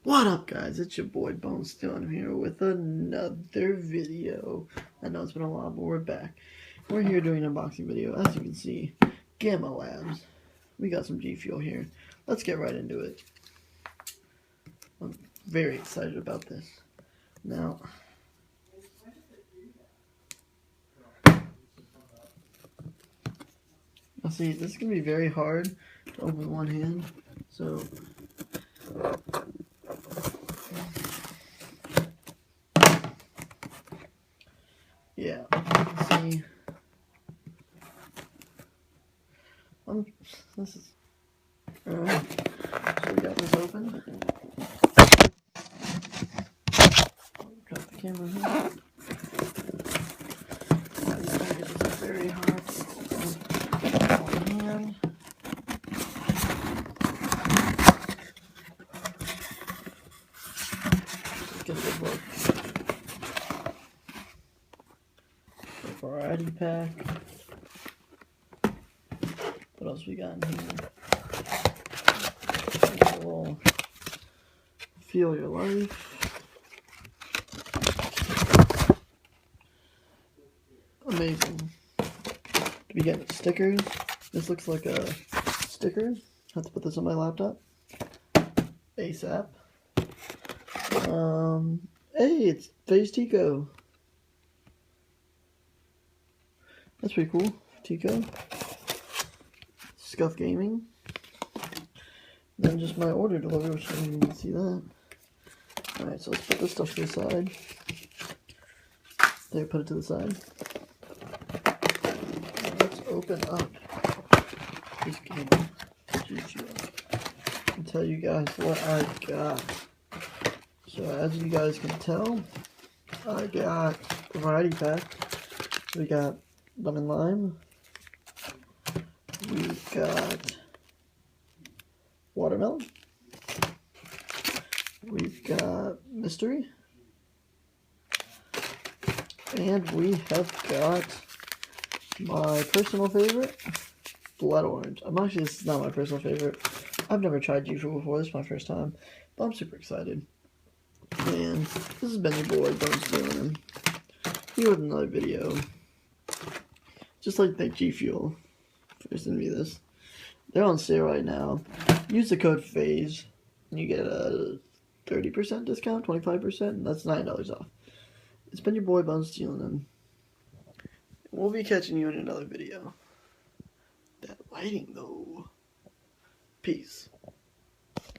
What up, guys? It's your boy Bonestone here with another video. I know it's been a while, but we're back. We're here doing an unboxing video. As you can see, Gamma Labs. We got some G Fuel here. Let's get right into it. I'm very excited about this. Now, see, this is going to be very hard to open with one hand. So, yeah, see, this is, alright, so we got this open. Cut the camera here. These packages are very hard to open on hand. Let's get a good look. Variety pack. What else we got in here? A little Feel Your Life. Amazing. To be getting stickers. This looks like a sticker. Have to put this on my laptop. ASAP. Hey, it's FaZe Tico. That's pretty cool. Tico. Scuff Gaming. Then just my order delivery, which I didn't even see that. Alright, so let's put this stuff to the side. There, put it to the side. Let's open up this game. And tell you guys what I got. So as you guys can tell, I got a variety pack. We got lemon lime. We've got watermelon. We've got mystery. And we have got my personal favorite, blood orange. This is not my personal favorite. I've never tried G Fuel before. This is my first time, but I'm super excited. And this has been your boy Bonestone here with another video. Just like to thank G Fuel for sending me this. They're on sale right now. Use the code FaZe and you get a 30% discount, 25%, and that's $9 off. It's been your boy Bonestone. We'll be catching you in another video. That lighting though. Peace.